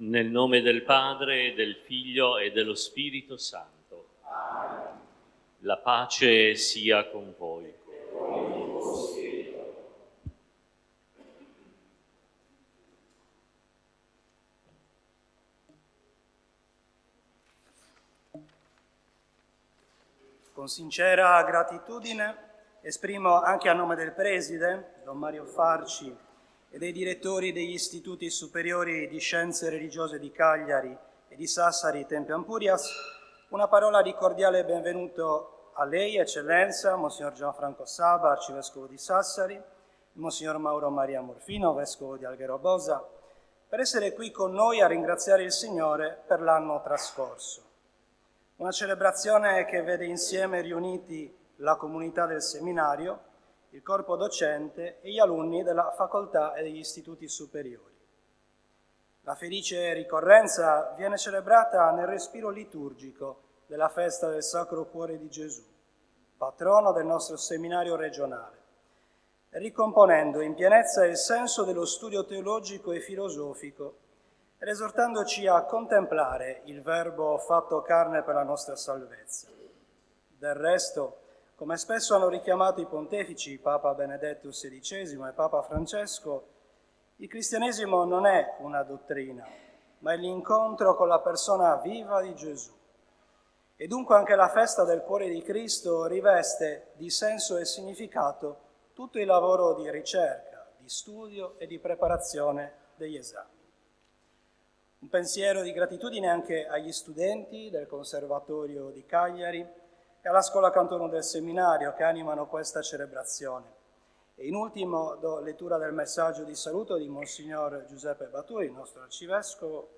Nel nome del Padre, del Figlio e dello Spirito Santo. Amen. La pace sia con voi. E con il tuo spirito. Con sincera gratitudine esprimo anche a nome del Preside, Don Mario Farci, e dei direttori degli Istituti Superiori di Scienze Religiose di Cagliari e di Sassari Tempio Ampurias una parola di cordiale benvenuto a lei, Eccellenza, Monsignor Gianfranco Saba, Arcivescovo di Sassari, Monsignor Mauro Maria Morfino, Vescovo di Alghero Bosa, per essere qui con noi a ringraziare il Signore per l'anno trascorso. Una celebrazione che vede insieme riuniti la comunità del seminario, il corpo docente e gli alunni della facoltà e degli istituti superiori. La felice ricorrenza viene celebrata nel respiro liturgico della festa del Sacro Cuore di Gesù, patrono del nostro seminario regionale, ricomponendo in pienezza il senso dello studio teologico e filosofico ed esortandoci a contemplare il Verbo fatto carne per la nostra salvezza. Del resto, come spesso hanno richiamato i pontefici Papa Benedetto XVI e Papa Francesco, il cristianesimo non è una dottrina, ma è l'incontro con la persona viva di Gesù. E dunque anche la festa del Cuore di Cristo riveste di senso e significato tutto il lavoro di ricerca, di studio e di preparazione degli esami. Un pensiero di gratitudine anche agli studenti del Conservatorio di Cagliari e alla Scuola Cantorum del Seminario che animano questa celebrazione. E in ultimo do lettura del messaggio di saluto di Monsignor Giuseppe Baturi, il nostro arcivescovo.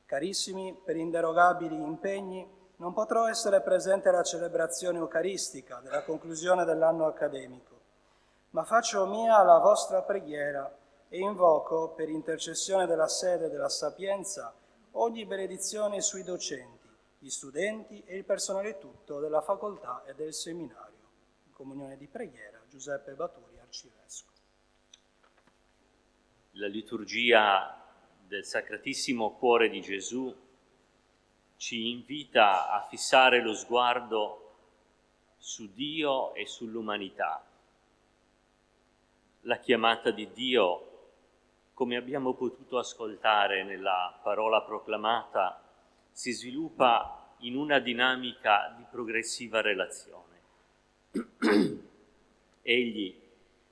Carissimi, per inderogabili impegni non potrò essere presente alla celebrazione eucaristica della conclusione dell'anno accademico, ma faccio mia la vostra preghiera e invoco, per intercessione della sede della Sapienza, ogni benedizione sui docenti, gli studenti e il personale tutto della facoltà e del seminario. In comunione di preghiera, Giuseppe Baturi, arcivescovo. La liturgia del Sacratissimo Cuore di Gesù ci invita a fissare lo sguardo su Dio e sull'umanità. La chiamata di Dio, come abbiamo potuto ascoltare nella parola proclamata, si sviluppa in una dinamica di progressiva relazione. Egli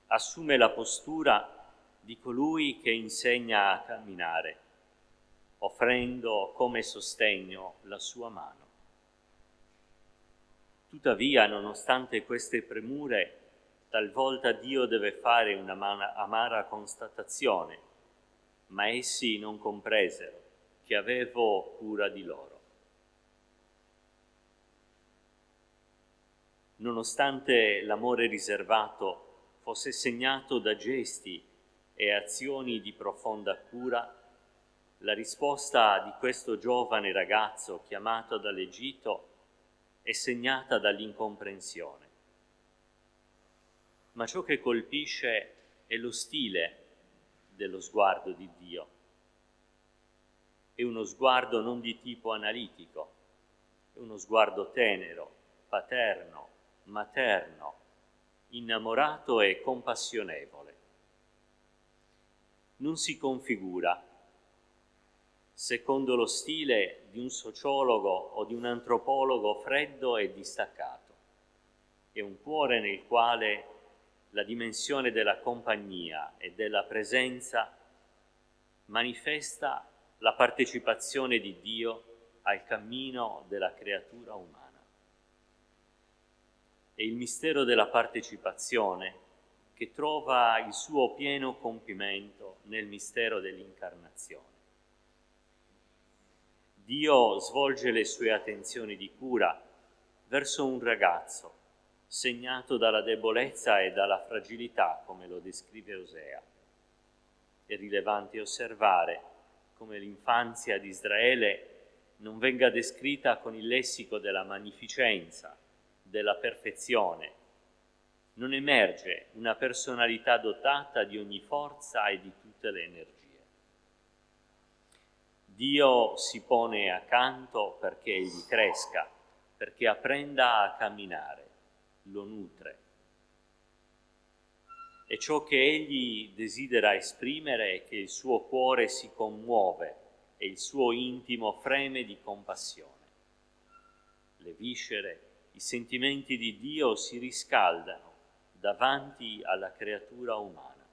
assume la postura di colui che insegna a camminare, offrendo come sostegno la sua mano. Tuttavia, nonostante queste premure, talvolta Dio deve fare una amara constatazione, ma essi non compresero che avevo cura di loro. Nonostante l'amore riservato fosse segnato da gesti e azioni di profonda cura, la risposta di questo giovane ragazzo chiamato dall'Egitto è segnata dall'incomprensione. Ma ciò che colpisce è lo stile dello sguardo di Dio. È uno sguardo non di tipo analitico, è uno sguardo tenero, paterno, materno, innamorato e compassionevole. Non si configura secondo lo stile di un sociologo o di un antropologo freddo e distaccato. È un cuore nel quale la dimensione della compagnia e della presenza manifesta la partecipazione di Dio al cammino della creatura umana. È il mistero della partecipazione che trova il suo pieno compimento nel mistero dell'incarnazione. Dio svolge le sue attenzioni di cura verso un ragazzo segnato dalla debolezza e dalla fragilità, come lo descrive Osea. È rilevante osservare come l'infanzia di Israele non venga descritta con il lessico della magnificenza, della perfezione. Non emerge una personalità dotata di ogni forza e di tutte le energie. Dio si pone accanto perché egli cresca, perché apprenda a camminare, lo nutre. E ciò che egli desidera esprimere è che il suo cuore si commuove e il suo intimo freme di compassione. Le viscere, i sentimenti di Dio si riscaldano davanti alla creatura umana.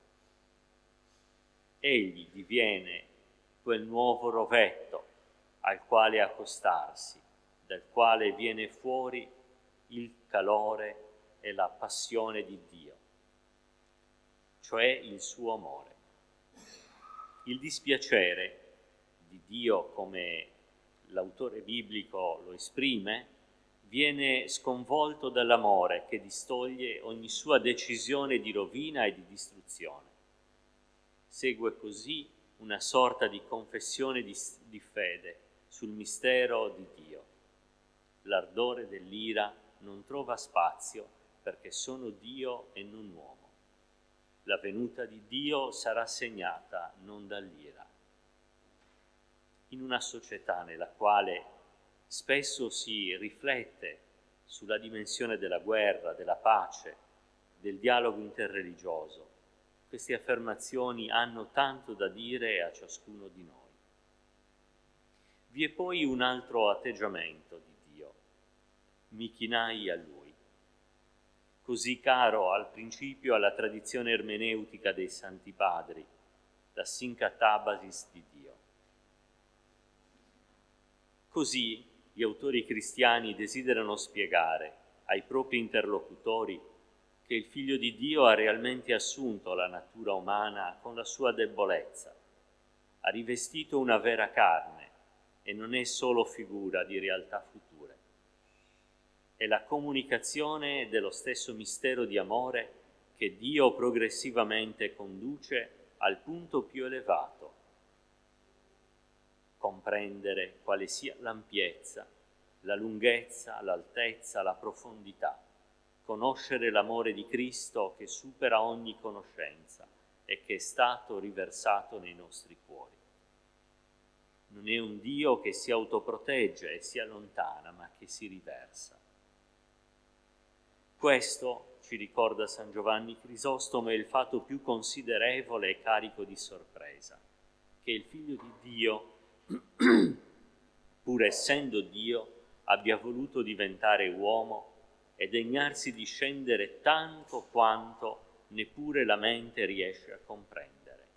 Egli diviene quel nuovo rovetto al quale accostarsi, dal quale viene fuori il calore e la passione di Dio, cioè il suo amore. Il dispiacere di Dio, come l'autore biblico lo esprime, viene sconvolto dall'amore che distoglie ogni sua decisione di rovina e di distruzione. Segue così una sorta di confessione di fede sul mistero di Dio. L'ardore dell'ira non trova spazio perché sono Dio e non uomo. La venuta di Dio sarà segnata non dall'ira. In una società nella quale spesso si riflette sulla dimensione della guerra, della pace, del dialogo interreligioso, queste affermazioni hanno tanto da dire a ciascuno di noi. Vi è poi un altro atteggiamento di Dio. Mi chinai a Lui, così caro al principio alla tradizione ermeneutica dei Santi Padri, la syncatabasis di Dio. Così gli autori cristiani desiderano spiegare ai propri interlocutori che il Figlio di Dio ha realmente assunto la natura umana con la sua debolezza, ha rivestito una vera carne e non è solo figura di realtà future. È la comunicazione dello stesso mistero di amore che Dio progressivamente conduce al punto più elevato. Comprendere quale sia l'ampiezza, la lunghezza, l'altezza, la profondità. Conoscere l'amore di Cristo che supera ogni conoscenza e che è stato riversato nei nostri cuori. Non è un Dio che si autoprotegge e si allontana, ma che si riversa. Questo, ci ricorda San Giovanni Crisostomo, è il fatto più considerevole e carico di sorpresa, che il Figlio di Dio, pur essendo Dio, abbia voluto diventare uomo e degnarsi di scendere tanto quanto neppure la mente riesce a comprendere.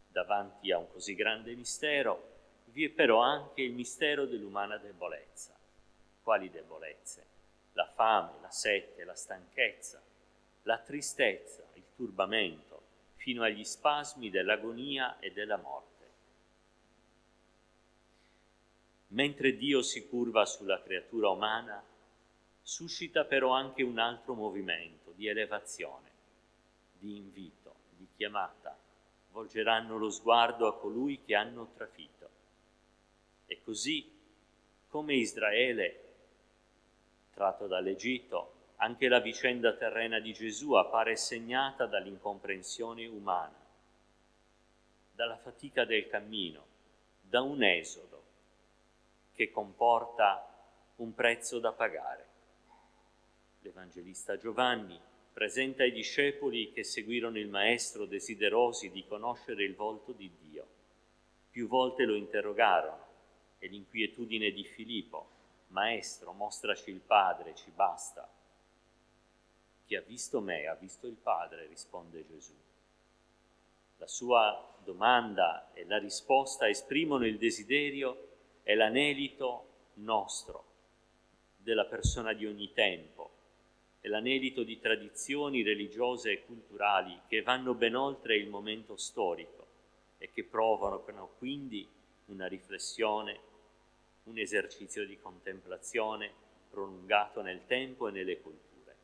Davanti a un così grande mistero vi è però anche il mistero dell'umana debolezza. Quali debolezze? La fame, la sete, la stanchezza, la tristezza, il turbamento, fino agli spasmi dell'agonia e della morte. Mentre Dio si curva sulla creatura umana, suscita però anche un altro movimento di elevazione, di invito, di chiamata. Volgeranno lo sguardo a colui che hanno trafitto. E così, come Israele, tratto dall'Egitto, anche la vicenda terrena di Gesù appare segnata dall'incomprensione umana, dalla fatica del cammino, da un esodo che comporta un prezzo da pagare. L'Evangelista Giovanni presenta i discepoli che seguirono il Maestro desiderosi di conoscere il volto di Dio. Più volte lo interrogarono e l'inquietudine di Filippo: Maestro, mostraci il Padre, ci basta. Chi ha visto me ha visto il Padre, risponde Gesù. La sua domanda e la risposta esprimono il desiderio e l'anelito nostro, della persona di ogni tempo, e l'anelito di tradizioni religiose e culturali che vanno ben oltre il momento storico e che provocano quindi una riflessione, un esercizio di contemplazione prolungato nel tempo e nelle culture.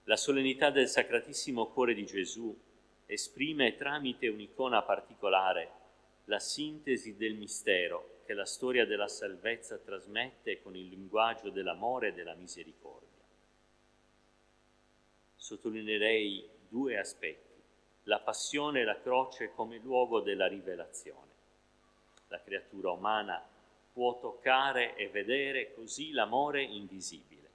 La solennità del Sacratissimo Cuore di Gesù esprime tramite un'icona particolare la sintesi del mistero che la storia della salvezza trasmette con il linguaggio dell'amore e della misericordia. Sottolineerei due aspetti. la passione e la croce come luogo della rivelazione. La creatura umana può toccare e vedere così l'amore invisibile.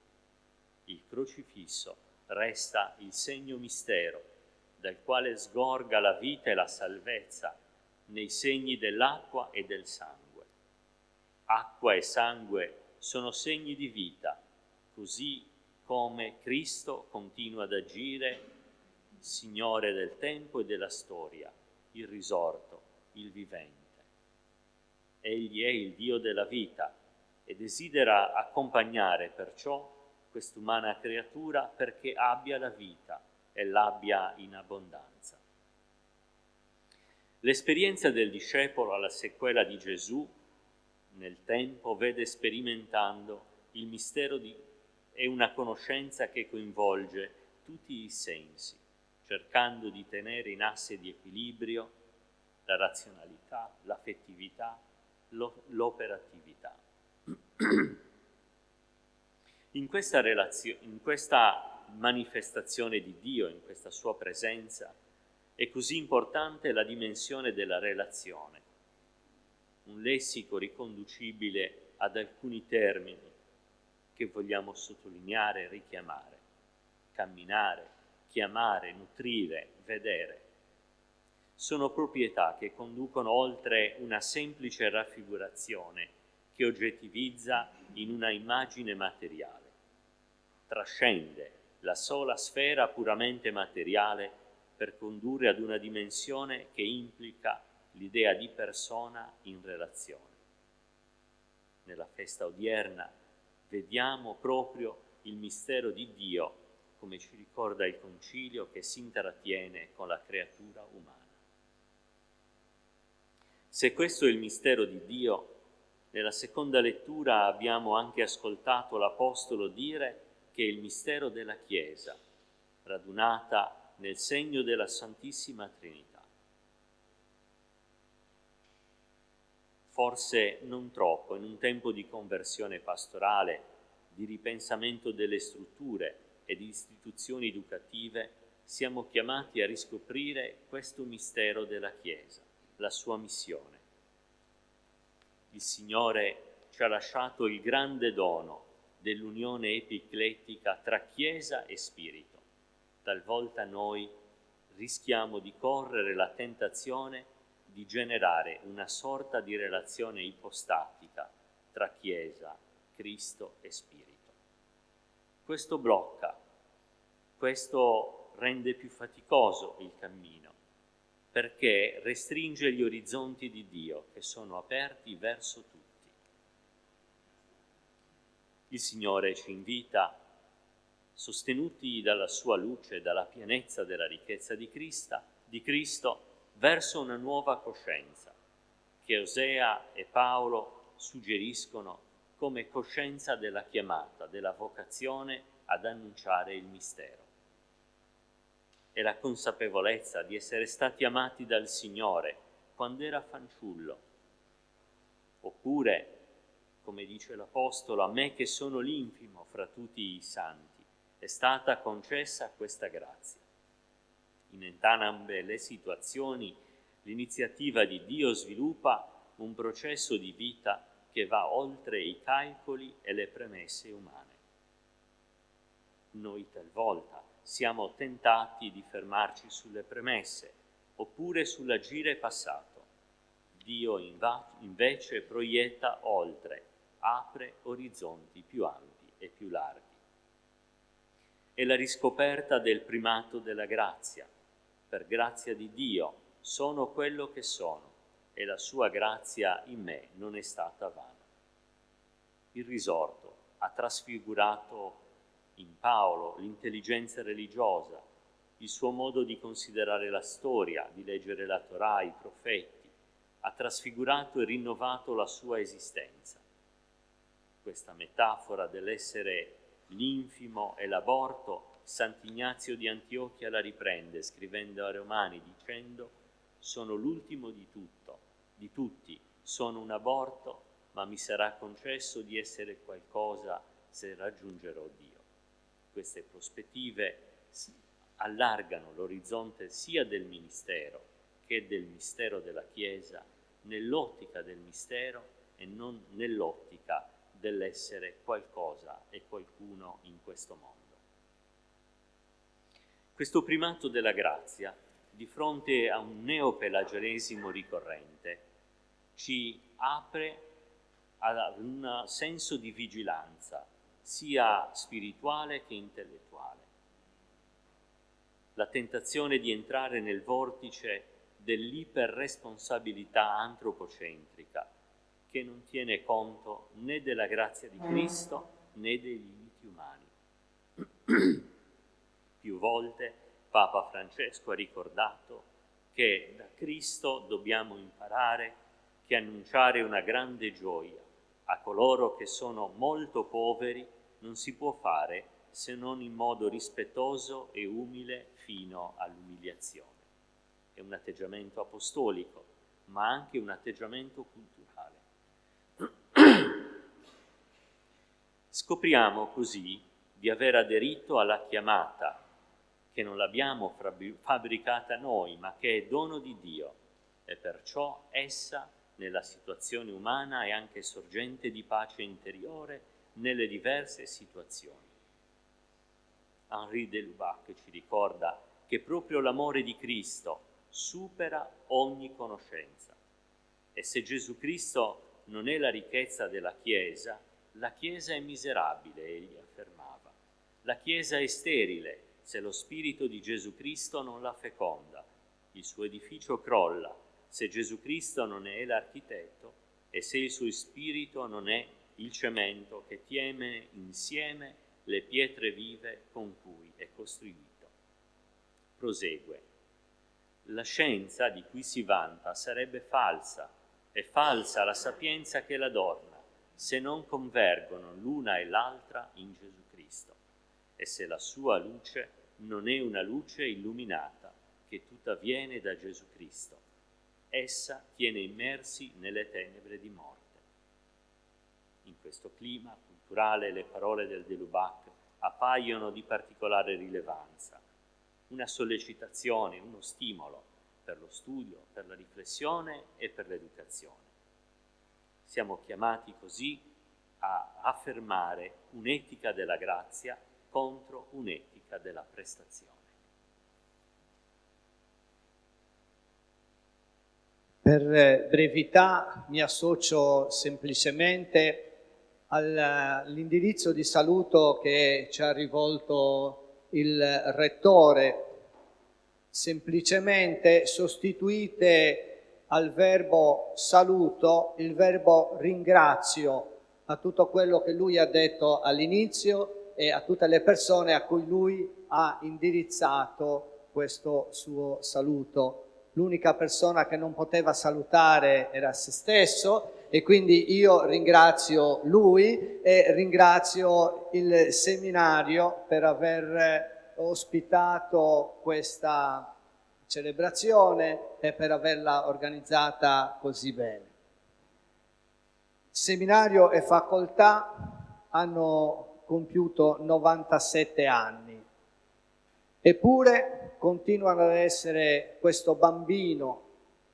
Il crocifisso resta il segno mistero dal quale sgorga la vita e la salvezza nei segni dell'acqua e del sangue. Acqua e sangue sono segni di vita, così come Cristo continua ad agire, Signore del tempo e della storia, il risorto, il vivente. Egli è il Dio della vita e desidera accompagnare perciò quest'umana creatura perché abbia la vita e l'abbia in abbondanza. L'esperienza del discepolo alla sequela di Gesù nel tempo vede sperimentando il mistero e una conoscenza che coinvolge tutti i sensi, cercando di tenere in asse di equilibrio la razionalità, l'affettività, l'operatività. In questa manifestazione di Dio, in questa sua presenza, è così importante la dimensione della relazione, un lessico riconducibile ad alcuni termini che vogliamo sottolineare e richiamare: camminare, chiamare, nutrire, vedere. Sono proprietà che conducono oltre una semplice raffigurazione che oggettivizza in una immagine materiale. Trascende la sola sfera puramente materiale per condurre ad una dimensione che implica l'idea di persona in relazione. Nella festa odierna vediamo proprio il mistero di Dio, come ci ricorda il Concilio, che si intrattiene con la creatura umana. Se questo è il mistero di Dio, nella seconda lettura abbiamo anche ascoltato l'Apostolo dire che è il mistero della Chiesa, radunata nel segno della Santissima Trinità. Forse non troppo, in un tempo di conversione pastorale, di ripensamento delle strutture e di istituzioni educative, siamo chiamati a riscoprire questo mistero della Chiesa, la sua missione. Il Signore ci ha lasciato il grande dono dell'unione epiclettica tra Chiesa e Spirito. Talvolta noi rischiamo di correre la tentazione di generare una sorta di relazione ipostatica tra Chiesa, Cristo e Spirito. Questo blocca, questo rende più faticoso il cammino, perché restringe gli orizzonti di Dio che sono aperti verso tutti. Il Signore ci invita, sostenuti dalla sua luce, dalla pienezza della ricchezza di Cristo, verso una nuova coscienza, che Osea e Paolo suggeriscono come coscienza della chiamata, della vocazione ad annunciare il mistero. È la consapevolezza di essere stati amati dal Signore quando era fanciullo, oppure, come dice l'Apostolo, a me che sono l'infimo fra tutti i santi, è stata concessa questa grazia. In entrambe le situazioni l'iniziativa di Dio sviluppa un processo di vita che va oltre i calcoli e le premesse umane. Noi talvolta siamo tentati di fermarci sulle premesse oppure sull'agire passato. Dio invece proietta oltre, apre orizzonti più ampi e più larghi. È la riscoperta del primato della grazia. Per grazia di Dio sono quello che sono e la sua grazia in me non è stata vana. Il risorto ha trasfigurato in Paolo l'intelligenza religiosa, il suo modo di considerare la storia, di leggere la Torah, i profeti, ha trasfigurato e rinnovato la sua esistenza. Questa metafora dell'essere l'infimo e l'aborto, Sant'Ignazio di Antiochia la riprende scrivendo ai Romani dicendo: sono l'ultimo di tutti, sono un aborto, ma mi sarà concesso di essere qualcosa se raggiungerò Dio. Queste prospettive allargano l'orizzonte sia del ministero che del mistero della Chiesa, nell'ottica del mistero e non nell'ottica dell'essere qualcosa e qualcuno in questo mondo. Questo primato della grazia, di fronte a un neopelagianesimo ricorrente, ci apre a un senso di vigilanza, sia spirituale che intellettuale. La tentazione di entrare nel vortice dell'iperresponsabilità antropocentrica, che non tiene conto né della grazia di Cristo né dei limiti umani. Più volte Papa Francesco ha ricordato che da Cristo dobbiamo imparare che annunciare una grande gioia a coloro che sono molto poveri non si può fare se non in modo rispettoso e umile fino all'umiliazione. È un atteggiamento apostolico, ma anche un atteggiamento culturale. Scopriamo così di aver aderito alla chiamata, che non l'abbiamo fabbricata noi, ma che è dono di Dio, e perciò essa, nella situazione umana, è anche sorgente di pace interiore nelle diverse situazioni. Henri de Lubac ci ricorda che proprio l'amore di Cristo supera ogni conoscenza. E se Gesù Cristo non è la ricchezza della Chiesa, la Chiesa è miserabile, egli affermava. La Chiesa è sterile se lo Spirito di Gesù Cristo non la feconda. Il suo edificio crolla se Gesù Cristo non è l'architetto e se il suo Spirito non è il cemento che tiene insieme le pietre vive con cui è costruito. Prosegue. La scienza di cui si vanta sarebbe falsa, è falsa la sapienza che l'adorna, se non convergono l'una e l'altra in Gesù Cristo, e se la sua luce non è una luce illuminata che tutta viene da Gesù Cristo. Essa tiene immersi nelle tenebre di morte. In questo clima culturale le parole del de Lubac appaiono di particolare rilevanza, una sollecitazione, uno stimolo per lo studio, per la riflessione e per l'educazione. Siamo chiamati così a affermare un'etica della grazia contro un'etica della prestazione. Per brevità mi associo semplicemente all'indirizzo di saluto che ci ha rivolto il Rettore. Semplicemente sostituite al verbo saluto il verbo ringrazio a tutto quello che lui ha detto all'inizio e a tutte le persone a cui lui ha indirizzato questo suo saluto. L'unica persona che non poteva salutare era se stesso e quindi io ringrazio lui e ringrazio il seminario per aver ospitato questa celebrazione e per averla organizzata così bene. Seminario e facoltà hanno compiuto 97 anni, eppure continuano ad essere questo bambino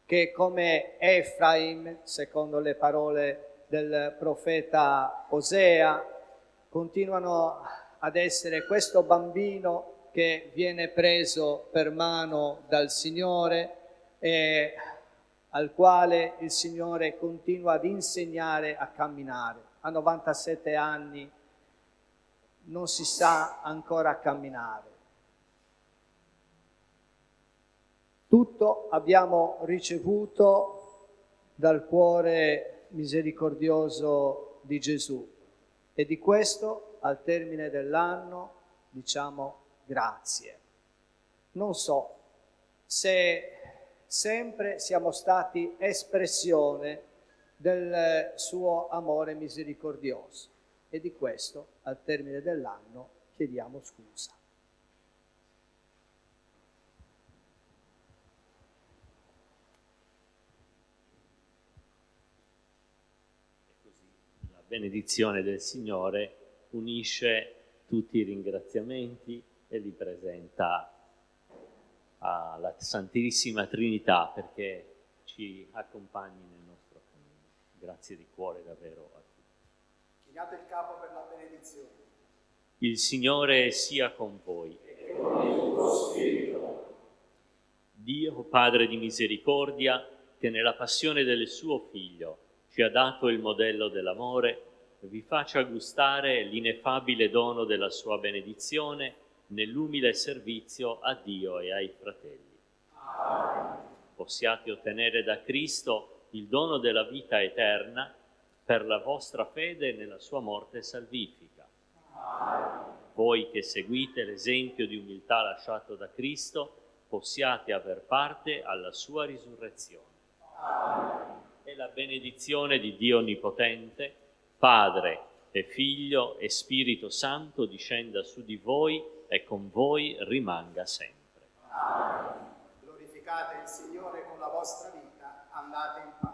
che, come Efraim, secondo le parole del profeta Osea, continuano ad essere questo bambino che viene preso per mano dal Signore e al quale il Signore continua ad insegnare a camminare. A 97 anni non si sa ancora camminare. Tutto abbiamo ricevuto dal cuore misericordioso di Gesù e di questo al termine dell'anno diciamo grazie. Non so se sempre siamo stati espressione del suo amore misericordioso e di questo al termine dell'anno chiediamo scusa. La benedizione del Signore unisce tutti i ringraziamenti e li presenta alla Santissima Trinità perché ci accompagni nel nostro cammino. Grazie di cuore davvero a tutti. Chinate il capo per la benedizione. Il Signore sia con voi. E con il tuo spirito. Dio, Padre di misericordia, che nella passione del suo Figlio ci ha dato il modello dell'amore, vi faccia gustare l'ineffabile dono della sua benedizione nell'umile servizio a Dio e ai fratelli. Amen. Possiate ottenere da Cristo il dono della vita eterna per la vostra fede nella sua morte salvifica. Amen. Voi che seguite l'esempio di umiltà lasciato da Cristo, possiate aver parte alla sua risurrezione. Amen. E la benedizione di Dio Onnipotente, Padre e Figlio e Spirito Santo discenda su di voi e con voi rimanga sempre. Amen. Glorificate il Signore con la vostra vita, andate in pace.